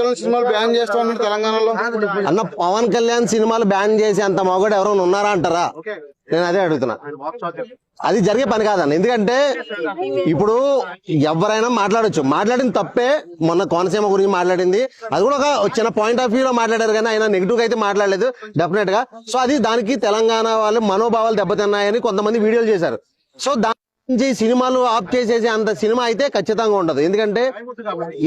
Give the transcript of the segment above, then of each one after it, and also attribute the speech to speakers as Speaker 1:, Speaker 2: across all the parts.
Speaker 1: కళ్యాణ్ సినిమాలు బ్యాన్ చేస్తా ఉన్నారు తెలంగాణలో.
Speaker 2: అన్న పవన్ కళ్యాణ్ సినిమాలు బ్యాన్ చేసి అంత మొగడు ఎవరైనా ఉన్నారా అంటారా? నేను అదే అడుగుతున్నా. అది జరిగే పని కాదన్న. ఎందుకంటే ఇప్పుడు ఎవరైనా మాట్లాడొచ్చు, మాట్లాడింది తప్పే. మొన్న కోనసీమ గురించి మాట్లాడింది, అది కూడా ఒక చిన్న పాయింట్ ఆఫ్ వ్యూలో మాట్లాడారు కానీ ఆయన నెగిటివ్ గా అయితే మాట్లాడలేదు డెఫినెట్ గా. సో అది దానికి తెలంగాణ వాళ్ళు మనోభావాలు దెబ్బతిన్నాయని కొంతమంది వీడియోలు చేశారు. సో నుంచి సినిమాలు ఆఫ్ చేసేసి అంత సినిమా అయితే ఖచ్చితంగా ఉండదు. ఎందుకంటే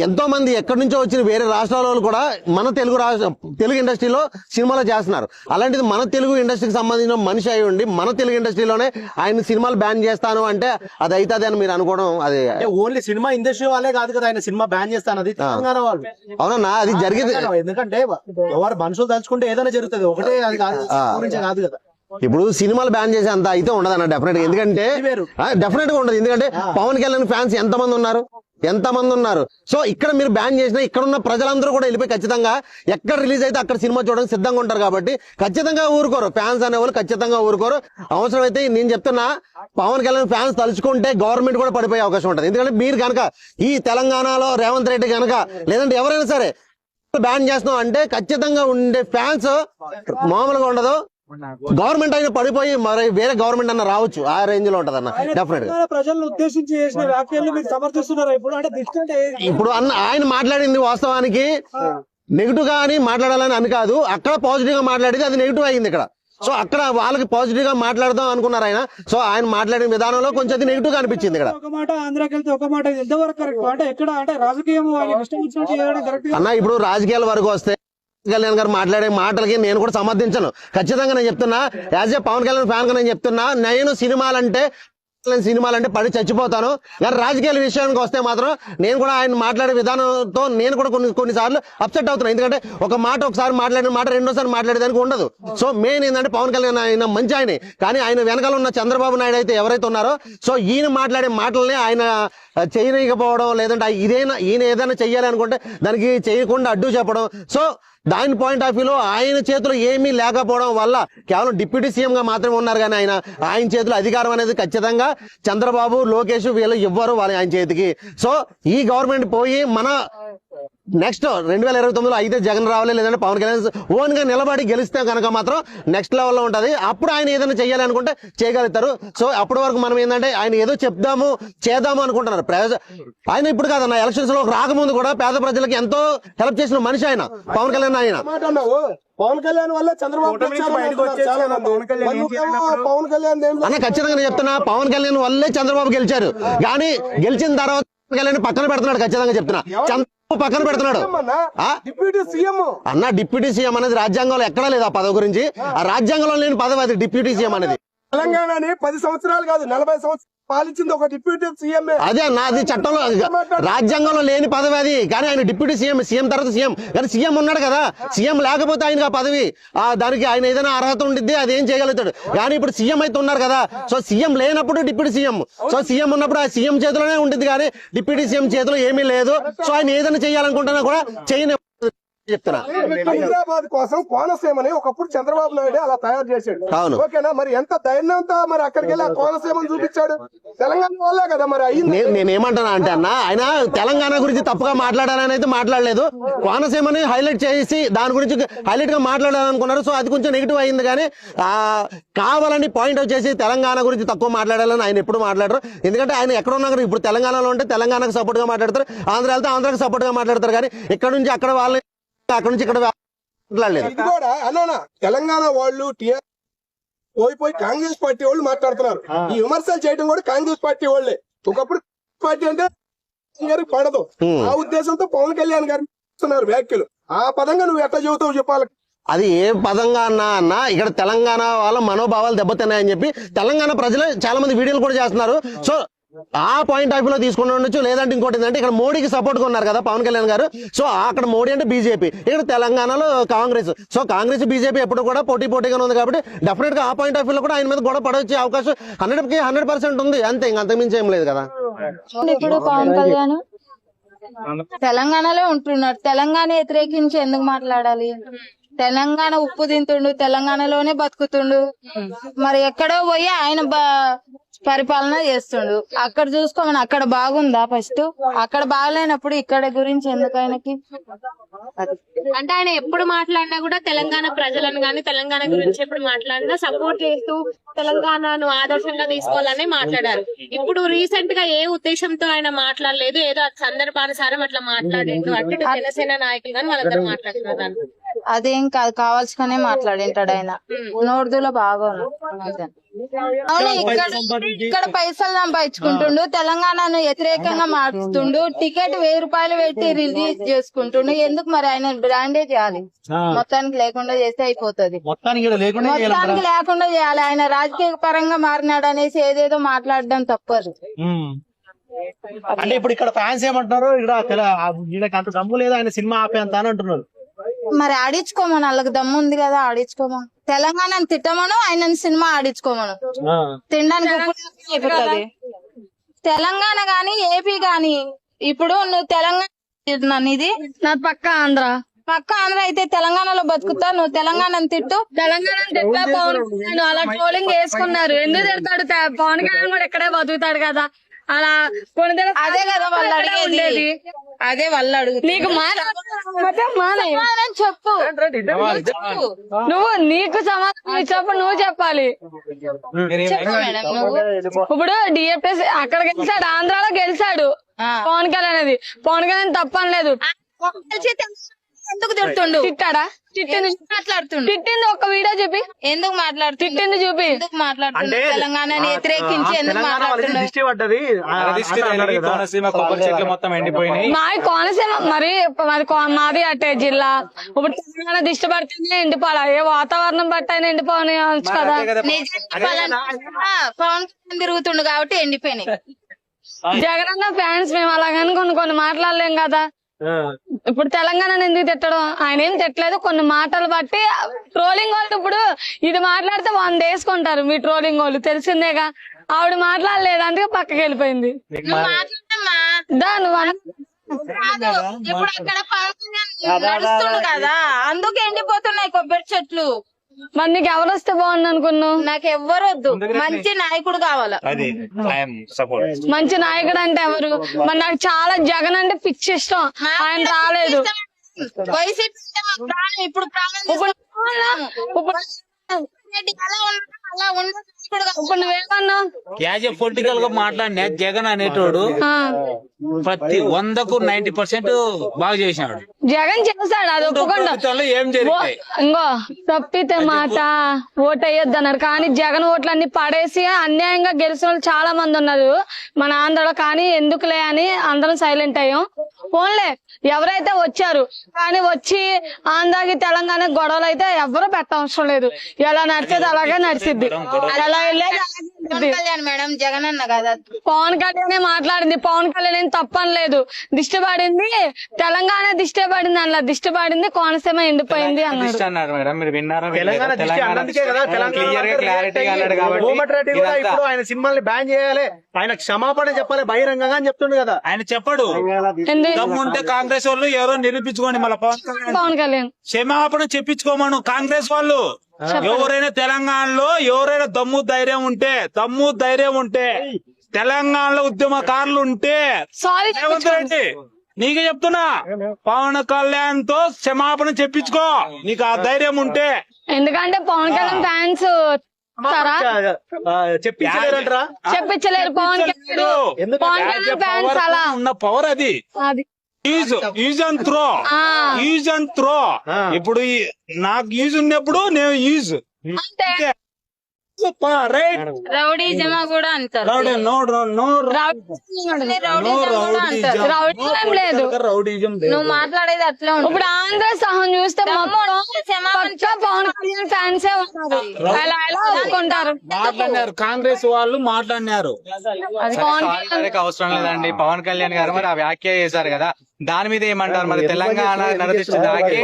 Speaker 2: ఎంతో మంది ఎక్కడి నుంచో వచ్చిన వేరే రాష్ట్రాల వాళ్ళు కూడా మన తెలుగు ఇండస్ట్రీలో సినిమాలు చేస్తున్నారు. అలాంటిది మన తెలుగు ఇండస్ట్రీకి సంబంధించిన మనిషి అయి ఉండి మన తెలుగు ఇండస్ట్రీలోనే ఆయన సినిమాలు బ్యాన్ చేస్తాను అంటే అది అవుతుంది అని మీరు అనుకోవడం అది
Speaker 3: ఓన్లీ సినిమా ఇండస్ట్రీ వాళ్ళే కాదు కదా ఆయన సినిమా బ్యాన్ చేస్తాను, అది తెలంగాణ వాళ్ళు.
Speaker 2: అవునన్నా, అది జరిగింది.
Speaker 3: ఎందుకంటే ఎవరు మనుషులు తలుచుకుంటే ఏదైనా జరుగుతుంది, ఒకటే అది కాదు కాదు కదా.
Speaker 2: ఇప్పుడు సినిమాలు బ్యాన్ చేసే అంత అయితే ఉండదు అన్న డెఫినెట్ గా. ఎందుకంటే డెఫినెట్ గా ఉండదు. ఎందుకంటే పవన్ కళ్యాణ్ ఫ్యాన్స్ ఎంతమంది ఉన్నారు. సో ఇక్కడ మీరు బ్యాన్ చేసినా ఇక్కడ ఉన్న ప్రజలందరూ కూడా వెళ్ళిపోయి ఖచ్చితంగా ఎక్కడ రిలీజ్ అయితే అక్కడ సినిమా చూడడానికి సిద్ధంగా ఉంటారు. కాబట్టి ఖచ్చితంగా ఊరుకోరు ఫ్యాన్స్ అనేవాళ్ళు, ఖచ్చితంగా ఊరుకోరు. అవసరమైతే నేను చెప్తున్నా, పవన్ కళ్యాణ్ ఫ్యాన్స్ తలుచుకుంటే గవర్నమెంట్ కూడా పడిపోయే అవకాశం ఉంటుంది. ఎందుకంటే మీరు కనుక ఈ తెలంగాణలో రేవంత్ రెడ్డి కనుక లేదంటే ఎవరైనా సరే బ్యాన్ చేస్తున్నాం అంటే ఖచ్చితంగా ఉండే ఫ్యాన్స్ మామూలుగా ఉండదు. గవర్నమెంట్ అయినా పడిపోయి మరి వేరే గవర్నమెంట్ అన్న రావచ్చు, ఆ రేంజ్ లో ఉంటది అన్న డెఫినెట్ గా.
Speaker 3: ప్రజలను ఉద్దేశించి చేసిన వ్యాఖ్యలు మీరు సమర్థిస్తున్నారు
Speaker 2: ఇప్పుడు అన్న ఆయన మాట్లాడింది వాస్తవానికి నెగిటివ్ గా అని మాట్లాడాలని అని కాదు, అక్కడ పాజిటివ్ గా మాట్లాడేది అది నెగిటివ్ అయింది ఇక్కడ. సో అక్కడ వాళ్ళకి పాజిటివ్ గా మాట్లాడదాం అనుకున్నారు ఆయన. సో ఆయన మాట్లాడిన విధానంలో కొంచెం అది నెగిటివ్ గా అనిపించింది. ఇక్కడ
Speaker 3: ఒక మాట ఆంధ్రాకి వెళ్తే ఒక మాట, ఎంతవరకు కరెక్ట్ అంటే ఎక్కడ అంటే రాజకీయం
Speaker 2: అన్న ఇప్పుడు రాజకీయాల వరకు వస్తే కళ్యాణ్ గారు మాట్లాడే మాటలకి నేను కూడా సమర్థించను. ఖచ్చితంగా నేను చెప్తున్నా, as a Pawan Kalyan fan గా నేను చెప్తున్నా, నేను సినిమాలంటే పడి చచ్చిపోతాను. కానీ రాజకీయాల విషయానికి వస్తే మాత్రం నేను కూడా ఆయన మాట్లాడే విధానంతో నేను కూడా కొన్నిసార్లు అప్సెట్ అవుతున్నాను. ఎందుకంటే ఒక మాట ఒకసారి మాట్లాడిన మాట రెండోసారి మాట్లాడేదానికి ఉండదు. సో మెయిన్ ఏంటంటే పవన్ కళ్యాణ్ ఆయన మంచి ఆయనే, కానీ ఆయన వెనకాల ఉన్న చంద్రబాబు నాయుడు అయితే ఎవరైతే ఉన్నారో సో ఈయన మాట్లాడే మాటల్ని ఆయన చేయలేకపోవడం, లేదంటే ఈయన ఏదైనా చెయ్యాలి అనుకుంటే దానికి చేయకుండా అడ్డు చెప్పడం. సో దాని పాయింట్ ఆఫ్ వ్యూలో ఆయన చేతిలో ఏమీ లేకపోవడం వల్ల కేవలం డిప్యూటీ సీఎం గా మాత్రమే ఉన్నారు. కానీ ఆయన చేతిలో అధికారం అనేది ఖచ్చితంగా చంద్రబాబు, లోకేష్ వీళ్ళు ఇవ్వరు ఆయన చేతికి. సో ఈ గవర్నమెంట్ పోయి మన నెక్స్ట్ 2029లో అయితే జగన్ రావాలి, లేదంటే పవన్ కళ్యాణ్ ఓన్ గా నిలబడి గెలిస్తే కనుక మాత్రం నెక్స్ట్ లెవెల్లో ఉంటది. అప్పుడు ఆయన ఏదైనా చెయ్యాలి అనుకుంటే చేయగలుగుతారు. సో అప్పటి వరకు మనం ఏంటంటే ఆయన ఏదో చేద్దాము అనుకుంటున్నారు. ఆయన ఇప్పుడు కాదన్న, ఎలక్షన్స్ లో రాకముందు కూడా పేద ప్రజలకు ఎంతో హెల్ప్ చేసిన మనిషి ఆయన పవన్ కళ్యాణ్. ఆయన
Speaker 3: పవన్ కళ్యాణ్ వల్ల చంద్రబాబు పవన్ కళ్యాణ్
Speaker 2: అన్న ఖచ్చితంగా చెప్తున్నా, పవన్ కళ్యాణ్ వల్లే చంద్రబాబు గెలిచారు. కానీ గెలిచిన తర్వాత కళ్యాణ్ పక్కన పెడుతున్నాడు. ఖచ్చితంగా చెప్తున్నా, చంద్రబాబు పక్కన పెడుతున్నాడు. అన్న డిప్యూటీ సీఎం అనేది రాజ్యాంగంలో ఎక్కడా లేదు ఆ పదవి గురించి. ఆ రాజ్యాంగంలో లేని పదవి అది డిప్యూటీ సీఎం అనేది.
Speaker 3: తెలంగాణని 10 సంవత్సరాలు కాదు 40 సంవత్సరాలు పాలించింది ఒక డిప్యూటీ సీఎం.
Speaker 2: అదే అన్న, అది చట్టంలో రాజ్యాంగంలో లేని పదవి అది. కానీ ఆయన డిప్యూటీ సీఎం తర్వాత సీఎం. కానీ సీఎం ఉన్నాడు కదా, సీఎం లేకపోతే ఆయనకి ఆ పదవి దానికి ఆయన ఏదైనా అర్హత ఉండిద్ది, అది ఏం చేయగలుగుతాడు. కానీ ఇప్పుడు సీఎం అయితే ఉన్నారు కదా, సో సీఎం లేనప్పుడు డిప్యూటీ సీఎం, సో సీఎం ఉన్నప్పుడు ఆ సీఎం చేతిలోనే ఉంటుంది. కానీ డిప్యూటీ సీఎం చేతిలో ఏమీ లేదు. సో ఆయన ఏదైనా చేయాలనుకుంటున్నా కూడా చేయని చెప్తున్నా.
Speaker 3: హైదరాబాద్ కోసం కోనసీమని ఒకప్పుడు చంద్రబాబు నాయుడు అలా తయారు చేశాడు.
Speaker 2: అవును,
Speaker 3: ఓకేనా? మరి ఎంత ధైర్యంతో మరి అక్కడికి వెళ్ళి ఆ కోనసీమని చూపించాడు. తెలంగాణ వల్లే కదా మరి అయ్యింది.
Speaker 2: నేనేమంటున్నా అంటే అన్న, ఆయన తెలంగాణ గురించి తప్పుగా మాట్లాడాలని అయితే మాట్లాడలేదు. కోనసీమని హైలైట్ చేసి దాని గురించి హైలైట్ గా మాట్లాడాలనుకున్నారు. సో అది కొంచెం నెగిటివ్ అయింది. కానీ కావాలని పాయింట్ అవుట్ చేసి తెలంగాణ గురించి తక్కువ మాట్లాడాలని ఆయన ఎప్పుడు మాట్లాడరు. ఎందుకంటే ఆయన ఎక్కడ ఉన్నా కూడా ఇప్పుడు తెలంగాణలో ఉంటే తెలంగాణకు సపోర్ట్ గా మాట్లాడతారు, ఆంధ్ర వెళ్తే ఆంధ్రాకి సపోర్ట్ గా మాట్లాడతారు. కానీ ఇక్కడ నుంచి అక్కడ వాళ్ళని, అక్కడ నుంచి ఇక్కడ మాట్లాడలేదు.
Speaker 3: ఇది కూడా అన్నా తెలంగాణ వాళ్ళు పోయి కాంగ్రెస్ పార్టీ వాళ్ళు మాట్లాడుతున్నారు. ఈ విమర్శలు చేయడం కూడా కాంగ్రెస్ పార్టీ వాళ్ళే. ఒకప్పుడు పార్టీ అంటే గారికి పడదు, ఆ ఉద్దేశంతో పవన్ కళ్యాణ్ గారు ఇస్తున్నారు వ్యాఖ్యలు. ఆ పదంగా నువ్వు ఎట్లా చెబుతావు చెప్పాలి.
Speaker 2: అది ఏ పదంగా అన్న ఇక్కడ తెలంగాణ వాళ్ళ మనోభావాలు దెబ్బతిన్నాయని చెప్పి తెలంగాణ ప్రజలు చాలా మంది వీడియోలు కూడా చేస్తున్నారు. సో ఆ పాయింట్ ఆఫ్ వ్యూలో తీసుకుని ఉండొచ్చు. లేదంటే ఇంకోటి ఏంటంటే ఇక్కడ మోడీకి సపోర్ట్ గా ఉన్నారు కదా పవన్ కళ్యాణ్ గారు. సో అక్కడ మోడీ అంటే బీజేపీ, ఇక్కడ తెలంగాణలో కాంగ్రెస్. సో కాంగ్రెస్ బీజేపీ ఎప్పుడు కూడా పోటీగానే ఉంది. కాబట్టి డెఫినెట్ గా ఆ పాయింట్ ఆఫ్ వ్యూలో కూడా ఆయన మీద గొడవ పడవచ్చే అవకాశం 100% ఉంది. అంతే, ఇంకా అంతకుమించి ఏం లేదు కదా.
Speaker 4: ఇప్పుడు పవన్ కళ్యాణ్ తెలంగాణలో ఉంటున్నాడు, తెలంగాణ వ్యతిరేకించి ఎందుకు మాట్లాడాలి? తెలంగాణ ఉప్పు తింటుండు, తెలంగాణలోనే బతుకుతుండు. మరి ఎక్కడో పోయి ఆయన పరిపాలన చేస్తుండు. అక్కడ చూసుకోమని అక్కడ బాగుందా ఫస్ట్? అక్కడ బాగలేనప్పుడు ఇక్కడ గురించి ఎందుకు ఆయనకి?
Speaker 5: అంటే ఆయన ఎప్పుడు మాట్లాడినా కూడా తెలంగాణ ప్రజలను గాని తెలంగాణ గురించి ఎప్పుడు మాట్లాడినా సపోర్ట్ చేస్తూ తెలంగాణను ఆదర్శంగా తీసుకోవాలని మాట్లాడారు. ఇప్పుడు రీసెంట్ గా ఏ ఉద్దేశంతో ఆయన మాట్లాడలేదు, ఏదో సందర్భానుసారం అట్లా మాట్లాడేది అంటే జనసేన నాయకులు గాని వాళ్ళందరూ మాట్లాడుతున్నారు.
Speaker 4: అదేం కాదు, కావాల్సుగానే మాట్లాడింటాడు ఆయన. నోర్దులో బాగోను. అవును, ఇక్కడ పైసలు సంపాదించుకుంటుండు, తెలంగాణను వ్యతిరేకంగా మార్చుతుండు, టికెట్ 1000 రూపాయలు పెట్టి రిలీజ్ చేసుకుంటుండు. ఎందుకు మరి ఆయన బ్రాండే చేయాలి? మొత్తానికి లేకుండా చేస్తే అయిపోతుంది. మొత్తానికి లేకుండా చేయాలి. ఆయన రాజకీయ పరంగా మారినాడు అనేసి ఏదేదో మాట్లాడడం తప్పదు.
Speaker 6: అంటే ఇప్పుడు ఇక్కడ ఫ్యాన్స్ ఏమంటున్నారు, ఇక్కడ అంత దమ్ము లేదు ఆయన సినిమా ఆపేంత అని అంటున్నారు.
Speaker 4: మరి ఆడించుకోమను, వాళ్ళకి దమ్ము ఉంది కదా, ఆడించుకోమను. తెలంగాణను తిట్టమను, ఆయన సినిమా ఆడించుకోమను. తినడానికి అయిపోతుంది. తెలంగాణ గాని ఏపీ గాని ఇప్పుడు నువ్వు తెలంగాణ ఇది నా పక్క ఆంధ్ర అయితే తెలంగాణలో బతుకుతా, నువ్వు తెలంగాణను తిట్టు. తెలంగాణను తిట్టా పవన్ కళ్యాణ్ అలా ట్రోలింగ్ వేసుకున్నారు. ఎందుకు తిడతాడు? పవన్ కళ్యాణ్ కూడా ఇక్కడే బతుకుతాడు కదా. అలా అదే కదా వాళ్ళు అడిగేది, అదే వాళ్ళు అడుగు. నీకు చెప్పు, నువ్వు నీకు సమాధానం చెప్పు, నువ్వు చెప్పాలి. ఇప్పుడు డిఎఫ్ఎస్ అక్కడ గెలిచాడు, ఆంధ్రాలో గెలిచాడు పవన్ కళ్యాణ్. అనేది పవన్ కళ్యాణ్ తప్పనలేదు. ఎందుకు తిడుతుండు? తిట్టాడా? తిట్టింది ఒక్క వీడియో చూపి. ఎందుకు మాట్లాడుతుంది? తిట్టింది చూపి. ఎందుకు మాట్లాడుతుంది? తెలంగాణని వ్యతిరేకించి ఎందుకు మాట్లాడుతుంది?
Speaker 6: మొత్తం ఎండిపోయినాయి.
Speaker 4: మాది కోనసీమ, మరి మాది అటే జిల్లా. ఇప్పుడు తెలంగాణ దిష్టి పడుతుంది, ఎండిపోవాలా? ఏ వాతావరణం బట్టి అయినా ఎండిపోవచ్చు కదా. పవన్ కళ్యాణ్ తిరుగుతుండు కాబట్టి ఎండిపోయినాయి. జగనన్న ఫ్యాన్స్ మేము అలాగని కొన్ని మాట్లాడలేం కదా. ఇప్పుడు తెలంగాణ ఎందుకు తిట్టడం? ఆయన ఏం తిట్టలేదు. కొన్ని మాటలు బట్టి ట్రోలింగ్ వాళ్ళు ఇప్పుడు ఇది మాట్లాడితే 100 వేసుకుంటారు. మీ ట్రోలింగ్ వాళ్ళు తెలిసిందేగా. ఆవిడ మాట్లాడలేదు, అందుకే పక్కకి వెళ్ళిపోయింది. ఇప్పుడు అక్కడ నడుస్తుండు కదా, అందుకే ఎండిపోతున్నాయి కొబ్బరి చెట్లు. మరి నీకు ఎవరు వస్తే బాగుంది అనుకున్నావు? నాకు ఎవ్వరు వద్దు, మంచి నాయకుడు కావాలా. మంచి నాయకుడు అంటే ఎవరు? మరి నాకు చాలా జగన్ అంటే పిచ్చి ఇష్టం. ఆయన రాలేదు. వైసీపీ ఇప్పుడు ఇప్పుడు నువ్వేమన్నావు?
Speaker 7: యాజ్ ఏ పొలిటికల్ గా మాట్లాడినా జగన్ అనేటోడు ప్రతి 100కు 90% బాగా చేసినాడు.
Speaker 4: జగన్ చేస్తాడు, అది ఒప్పుకుండా.
Speaker 7: ఏం జరిగాయి
Speaker 4: ఇంకో తప్పితే మాట ఓటు వేయొద్దు అన్నారు. కానీ జగన్ ఓట్లన్నీ పడేసి అన్యాయంగా గెలిచిన వాళ్ళు చాలా మంది ఉన్నారు మన ఆంధ్రలో. కానీ ఎందుకులే అని అందరం సైలెంట్ అయ్యాం. ఫోన్లే ఎవరైతే వచ్చారు, కానీ వచ్చి ఆంధ్రాకి తెలంగాణ గొడవలు అయితే ఎవరు పెట్టవసరం లేదు. ఎలా నడిచేది అలాగే నడిచిద్ది. ఎలా వెళ్ళేది మేడం. జగన్ అన్న కదా, పవన్ కళ్యాణ్ మాట్లాడింది. పవన్ కళ్యాణ్ తప్పని లేదు. దిష్టి పడింది తెలంగాణ, దిష్టి పడింది అలా. దిష్టి పడింది కోనసీమ ఎండిపోయింది అన్నాడు.
Speaker 6: మేడం మీరు విన్నారా? ఇప్పుడు ఆయన సినిమాని బ్యాన్ చేయాలి, ఆయన క్షమాపణ చెప్పాలి బహిరంగంగా అని చెప్తుండు కదా.
Speaker 7: ఆయన చెప్పడు. దమ్ముంటే కాంగ్రెస్ వాళ్ళు ఎవరో నిరూపించుకోండి. మళ్ళీ
Speaker 4: పవన్ కళ్యాణ్
Speaker 7: క్షమాపణ చెప్పించుకోమను. కాంగ్రెస్ వాళ్ళు ఎవరైనా తెలంగాణలో ఎవరైనా దమ్ము ధైర్యం ఉంటే తెలంగాణలో ఉద్యమకారులు ఉంటే రేవంత్ రెడ్డి నీకే చెప్తున్నా, పవన్ కళ్యాణ్ తో క్షమాపణ చెప్పించుకో నీకు ఆ ధైర్యం ఉంటే.
Speaker 4: ఎందుకంటే పవన్ కళ్యాణ్ ఫ్యాన్స్ చెప్పించలేరు. పవన్ కళ్యాణ్ ఫ్యాన్స్ అలా
Speaker 7: ఉన్న పవర్ అది. Use and throw. ఇప్పుడు నాకు యూజ్ ఉన్నప్పుడు నేను యూజ్
Speaker 4: రౌడీజం కూడా అంటారు.
Speaker 7: రౌడీజం
Speaker 4: నువ్వు మాట్లాడేది అట్లా. ఇప్పుడు ఆంధ్ర సహం చూస్తే పవన్ కళ్యాణ్ ఫ్యాన్సే ఉంటారు. అలా ఎలా ఒప్పుకుంటారు?
Speaker 7: మాట్లాడినారు, కాంగ్రెస్ వాళ్ళు మాట్లాడినారు.
Speaker 6: అవసరం లేదండి. పవన్ కళ్యాణ్ గారు మరి ఆ వ్యాఖ్య చేశారు కదా, దాని మీద ఏమంటారు? మరి తెలంగాణ నరదిష్టి దాకి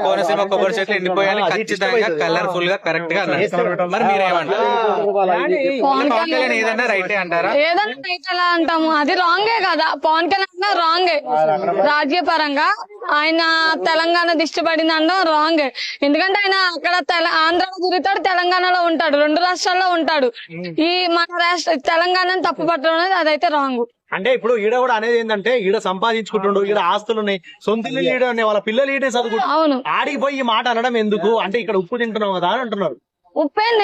Speaker 6: కోనసీమ కొబ్బరి చెట్లు ఎండిపోయాలి ఖచ్చితంగా కలర్ఫుల్ గా కరెక్ట్ గా అన్నారు. మరి మరి మీరేమంటారు పవన్ కళ్యాణ్ ఏదన్నా రైటే అంటారా?
Speaker 4: ఏదన్నా రైట్ ఎలా అంటాము, అది రాంగే కదా. పవన్ కళ్యాణ్ రాంగే రాజకీయ పరంగా. ఆయన తెలంగాణ దిష్టి పడింది అనడం రాంగే. ఎందుకంటే ఆయన అక్కడ ఆంధ్రాలో తిరుగుతాడు, తెలంగాణలో ఉంటాడు, 2 రాష్ట్రాల్లో ఉంటాడు. ఈ మన తెలంగాణను తప్పు పట్టడం అనేది అదైతే రాంగ్.
Speaker 8: అంటే ఇప్పుడు ఈడ కూడా అనేది ఏంటంటే ఈడ సంపాదించుకుంటుండు, ఈడ ఆస్తులున్నాయి, సొంత ఇల్లు ఈడ ఉన్నాయి, వాళ్ళ పిల్లలు ఈడే చదువుకుంటారు.
Speaker 4: అవును,
Speaker 8: ఆడికి పోయి ఈ మాట అనడం ఎందుకు అంటే ఇక్కడ ఉప్పు తింటున్నావు కదా అని అంటున్నారు.
Speaker 4: ఉప్పేం